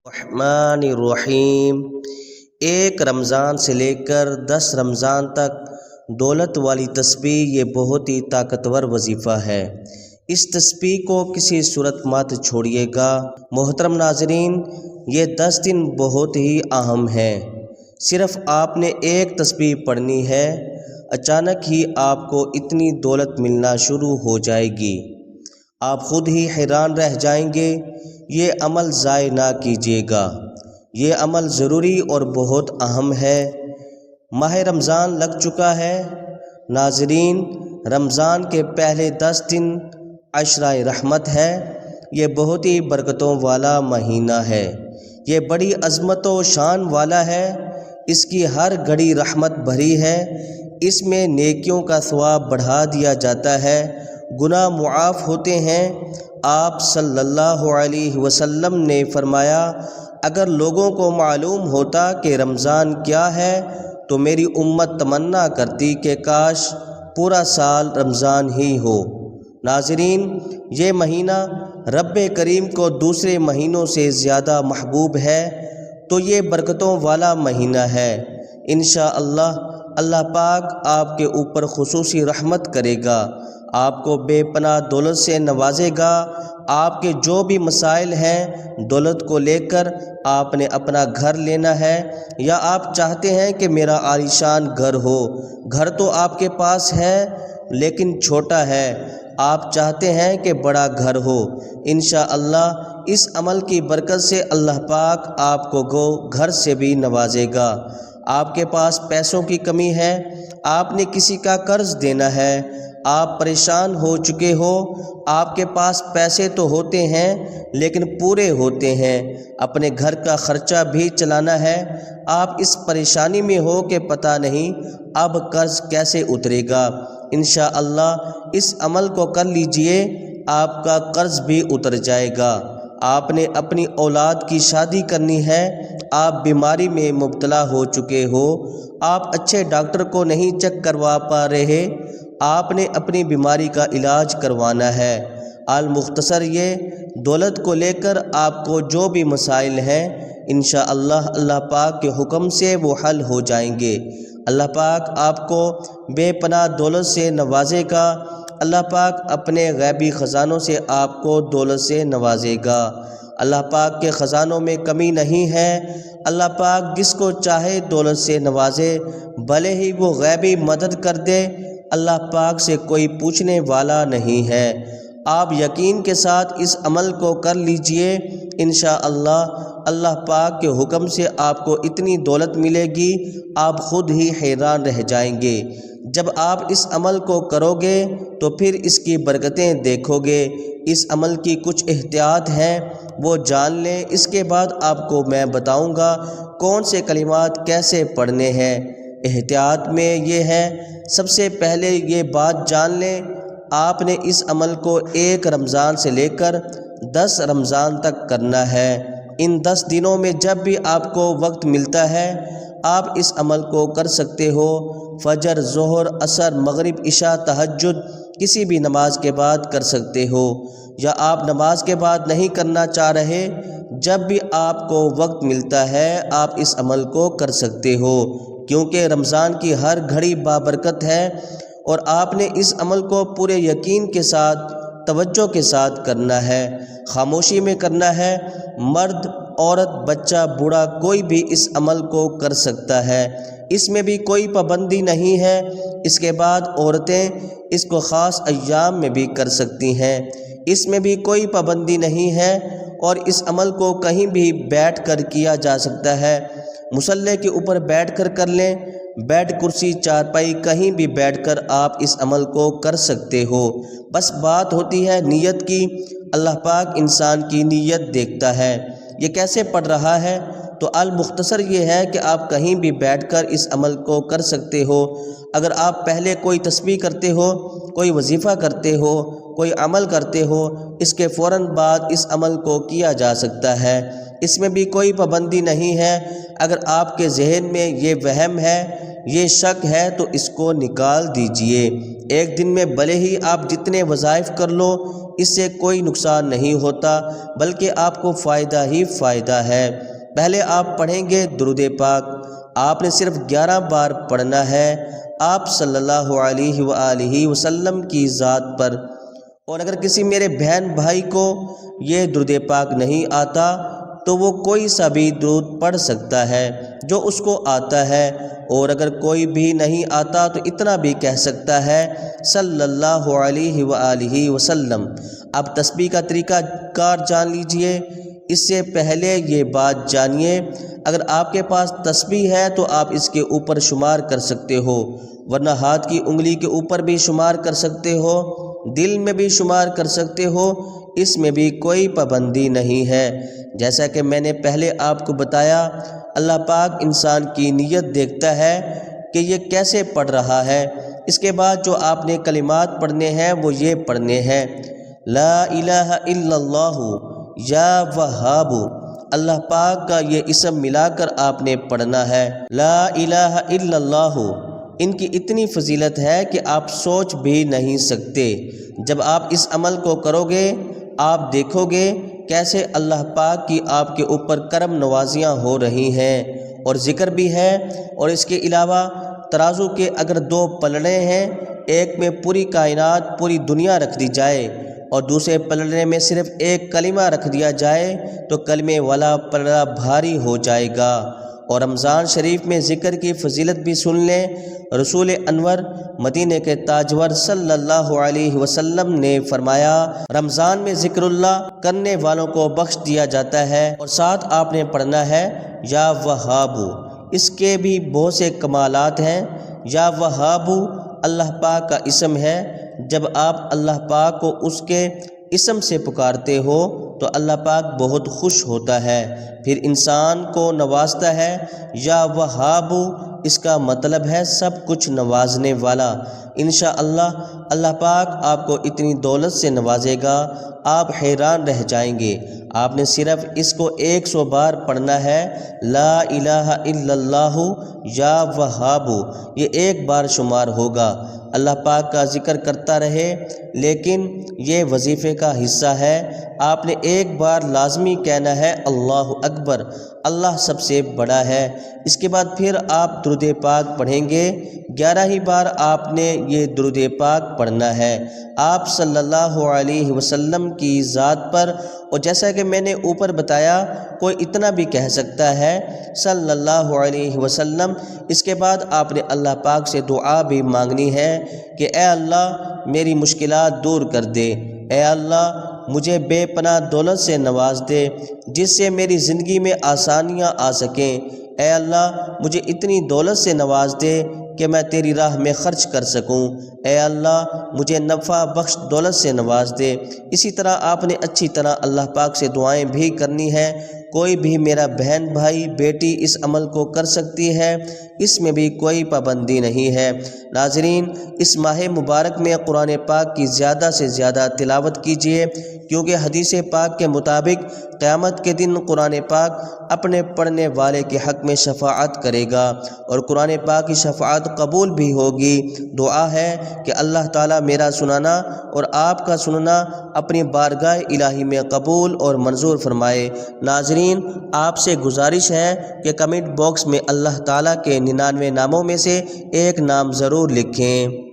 الرحمن الرحیم۔ ایک رمضان سے لے کر 10 رمضان تک دولت والی تسبیح یہ بہت ہی طاقتور وظیفہ ہے۔ اس تسبیح کو کسی صورت مت چھوڑیے گا۔ محترم ناظرین، یہ 10 دن بہت ہی اہم ہیں۔ صرف آپ نے ایک تسبیح پڑھنی ہے، اچانک ہی آپ کو اتنی دولت ملنا شروع ہو جائے گی، آپ خود ہی حیران رہ جائیں گے۔ یہ عمل ضائع نہ کیجیے گا، یہ عمل ضروری اور بہت اہم ہے۔ ماہ رمضان لگ چکا ہے۔ ناظرین، رمضان کے پہلے 10 دن عشرہ رحمت ہے۔ یہ بہت ہی برکتوں والا مہینہ ہے، یہ بڑی عظمت و شان والا ہے۔ اس کی ہر گھڑی رحمت بھری ہے۔ اس میں نیکیوں کا ثواب بڑھا دیا جاتا ہے، گناہ معاف ہوتے ہیں۔ آپ صلی اللہ علیہ وسلم نے فرمایا، اگر لوگوں کو معلوم ہوتا کہ رمضان کیا ہے تو میری امت تمنا کرتی کہ کاش پورا سال رمضان ہی ہو۔ ناظرین، یہ مہینہ رب کریم کو دوسرے مہینوں سے زیادہ محبوب ہے، تو یہ برکتوں والا مہینہ ہے۔ انشاءاللہ اللہ پاک آپ کے اوپر خصوصی رحمت کرے گا، آپ کو بے پناہ دولت سے نوازے گا۔ آپ کے جو بھی مسائل ہیں، دولت کو لے کر آپ نے اپنا گھر لینا ہے، یا آپ چاہتے ہیں کہ میرا عالیشان گھر ہو، گھر تو آپ کے پاس ہے لیکن چھوٹا ہے، آپ چاہتے ہیں کہ بڑا گھر ہو، انشاءاللہ اس عمل کی برکت سے اللہ پاک آپ کو گھر سے بھی نوازے گا۔ آپ کے پاس پیسوں کی کمی ہے، آپ نے کسی کا قرض دینا ہے، آپ پریشان ہو چکے ہو، آپ کے پاس پیسے تو ہوتے ہیں لیکن پورے ہوتے ہیں، اپنے گھر کا خرچہ بھی چلانا ہے، آپ اس پریشانی میں ہو کہ پتہ نہیں اب قرض کیسے اترے گا۔ انشاءاللہ اس عمل کو کر لیجئے، آپ کا قرض بھی اتر جائے گا۔ آپ نے اپنی اولاد کی شادی کرنی ہے، آپ بیماری میں مبتلا ہو چکے ہو، آپ اچھے ڈاکٹر کو نہیں چیک کروا پا رہے، آپ نے اپنی بیماری کا علاج کروانا ہے۔ المختصر یہ دولت کو لے کر آپ کو جو بھی مسائل ہیں، انشاءاللہ اللہ پاک کے حکم سے وہ حل ہو جائیں گے۔ اللہ پاک آپ کو بے پناہ دولت سے نوازے گا۔ اللہ پاک اپنے غیبی خزانوں سے آپ کو دولت سے نوازے گا۔ اللہ پاک کے خزانوں میں کمی نہیں ہے۔ اللہ پاک جس کو چاہے دولت سے نوازے، بھلے ہی وہ غیبی مدد کر دے، اللہ پاک سے کوئی پوچھنے والا نہیں ہے۔ آپ یقین کے ساتھ اس عمل کو کر لیجئے، انشاءاللہ اللہ پاک کے حکم سے آپ کو اتنی دولت ملے گی، آپ خود ہی حیران رہ جائیں گے۔ جب آپ اس عمل کو کرو گے تو پھر اس کی برکتیں دیکھو گے۔ اس عمل کی کچھ احتیاط ہیں، وہ جان لیں، اس کے بعد آپ کو میں بتاؤں گا کون سے کلمات کیسے پڑھنے ہیں۔ احتیاط میں یہ ہے، سب سے پہلے یہ بات جان لیں، آپ نے اس عمل کو 1 رمضان سے لے کر 10 رمضان تک کرنا ہے۔ ان 10 دنوں میں جب بھی آپ کو وقت ملتا ہے، آپ اس عمل کو کر سکتے ہو۔ فجر، ظہر، عصر، مغرب، عشاء، تہجد کسی بھی نماز کے بعد کر سکتے ہو، یا آپ نماز کے بعد نہیں کرنا چاہ رہے، جب بھی آپ کو وقت ملتا ہے آپ اس عمل کو کر سکتے ہو، کیونکہ رمضان کی ہر گھڑی بابرکت ہے، اور آپ نے اس عمل کو پورے یقین کے ساتھ، توجہ کے ساتھ کرنا ہے، خاموشی میں کرنا ہے۔ مرد، عورت، بچہ، بوڑھا کوئی بھی اس عمل کو کر سکتا ہے، اس میں بھی کوئی پابندی نہیں ہے۔ اس کے بعد عورتیں اس کو خاص ایام میں بھی کر سکتی ہیں، اس میں بھی کوئی پابندی نہیں ہے، اور اس عمل کو کہیں بھی بیٹھ کر کیا جا سکتا ہے۔ مصلی کے اوپر بیٹھ کر کر لیں، بیڈ، کرسی، چارپائی، کہیں بھی بیٹھ کر آپ اس عمل کو کر سکتے ہو۔ بس بات ہوتی ہے نیت کی، اللہ پاک انسان کی نیت دیکھتا ہے۔ یہ کیسے پڑھ رہا ہے؟ تو المختصر یہ ہے کہ آپ کہیں بھی بیٹھ کر اس عمل کو کر سکتے ہو۔ اگر آپ پہلے کوئی تسبیح کرتے ہو، کوئی وظیفہ کرتے ہو، کوئی عمل کرتے ہو، اس کے فوراً بعد اس عمل کو کیا جا سکتا ہے، اس میں بھی کوئی پابندی نہیں ہے۔ اگر آپ کے ذہن میں یہ وہم ہے یہ شک ہے تو اس کو نکال دیجئے۔ ایک دن میں بھلے ہی آپ جتنے وظائف کر لو، اس سے کوئی نقصان نہیں ہوتا بلکہ آپ کو فائدہ ہی فائدہ ہے۔ پہلے آپ پڑھیں گے درود پاک، آپ نے صرف 11 بار پڑھنا ہے آپ صلی اللہ علیہ وآلہ وسلم کی ذات پر۔ اور اگر کسی میرے بہن بھائی کو یہ درود پاک نہیں آتا تو وہ کوئی سا بھی درود پڑھ سکتا ہے جو اس کو آتا ہے، اور اگر کوئی بھی نہیں آتا تو اتنا بھی کہہ سکتا ہے صلی اللہ علیہ وآلہ وسلم۔ اب تسبیح کا طریقہ کار جان لیجئے۔ اس سے پہلے یہ بات جانیے، اگر آپ کے پاس تسبیح ہے تو آپ اس کے اوپر شمار کر سکتے ہو، ورنہ ہاتھ کی انگلی کے اوپر بھی شمار کر سکتے ہو، دل میں بھی شمار کر سکتے ہو، اس میں بھی کوئی پابندی نہیں ہے۔ جیسا کہ میں نے پہلے آپ کو بتایا، اللہ پاک انسان کی نیت دیکھتا ہے کہ یہ کیسے پڑھ رہا ہے۔ اس کے بعد جو آپ نے کلمات پڑھنے ہیں وہ یہ پڑھنے ہیں: لا الہ الا اللہ یا وہاب۔ اللہ پاک کا یہ اسم ملا کر آپ نے پڑھنا ہے، لا الہ الا اللہ۔ ان کی اتنی فضیلت ہے کہ آپ سوچ بھی نہیں سکتے۔ جب آپ اس عمل کو کرو گے، آپ دیکھو گے کیسے اللہ پاک کی آپ کے اوپر کرم نوازیاں ہو رہی ہیں، اور ذکر بھی ہے۔ اور اس کے علاوہ ترازو کے اگر 2 پلڑے ہیں، ایک میں پوری کائنات پوری دنیا رکھ دی جائے اور دوسرے پلڑے میں صرف ایک کلمہ رکھ دیا جائے تو کلمے والا پلڑا بھاری ہو جائے گا۔ اور رمضان شریف میں ذکر کی فضیلت بھی سن لیں۔ رسول انور مدینہ کے تاجور صلی اللہ علیہ وسلم نے فرمایا، رمضان میں ذکر اللہ کرنے والوں کو بخش دیا جاتا ہے، اور ساتھ آپ نے پڑھنا ہے یا وہاب۔ اس کے بھی بہت سے کمالات ہیں۔ یا وہاب اللہ پاک کا اسم ہے۔ جب آپ اللہ پاک کو اس کے اسم سے پکارتے ہو تو اللہ پاک بہت خوش ہوتا ہے، پھر انسان کو نوازتا ہے۔ یا وہاب اس کا مطلب ہے سب کچھ نوازنے والا۔ انشاءاللہ اللہ پاک آپ کو اتنی دولت سے نوازے گا، آپ حیران رہ جائیں گے۔ آپ نے صرف اس کو 100 بار پڑھنا ہے، لا الہ الا اللہ یا وہاب۔ یہ 1 بار شمار ہوگا۔ اللہ پاک کا ذکر کرتا رہے، لیکن یہ وظیفے کا حصہ ہے۔ آپ نے 1 بار لازمی کہنا ہے اللہ اکبر، اللہ سب سے بڑا ہے۔ اس کے بعد پھر آپ درود پاک پڑھیں گے۔ 11 ہی بار آپ نے یہ درود پاک پڑھنا ہے آپ صلی اللہ علیہ وسلم کی ذات پر۔ اور جیسا کہ میں نے اوپر بتایا، کوئی اتنا بھی کہہ سکتا ہے صلی اللہ علیہ وسلم۔ اس کے بعد آپ نے اللہ پاک سے دعا بھی مانگنی ہے کہ اے اللہ میری مشکلات دور کر دے، اے اللہ مجھے بے پناہ دولت سے نواز دے جس سے میری زندگی میں آسانیاں آ سکیں، اے اللہ مجھے اتنی دولت سے نواز دے کہ میں تیری راہ میں خرچ کر سکوں، اے اللہ مجھے نفع بخش دولت سے نواز دے۔ اسی طرح آپ نے اچھی طرح اللہ پاک سے دعائیں بھی کرنی ہیں۔ کوئی بھی میرا بہن بھائی بیٹی اس عمل کو کر سکتی ہے، اس میں بھی کوئی پابندی نہیں ہے۔ ناظرین، اس ماہ مبارک میں قرآن پاک کی زیادہ سے زیادہ تلاوت کیجیے، کیونکہ حدیث پاک کے مطابق قیامت کے دن قرآن پاک اپنے پڑھنے والے کے حق میں شفاعت کرے گا، اور قرآن پاک کی شفاعت قبول بھی ہوگی۔ دعا ہے کہ اللہ تعالیٰ میرا سنانا اور آپ کا سننا اپنی بارگاہ الہی میں قبول اور منظور فرمائے۔ ناظرین، آپ سے گزارش ہے کہ کمنٹ باکس میں اللہ تعالیٰ کے 99 ناموں میں سے ایک نام ضرور لکھیں۔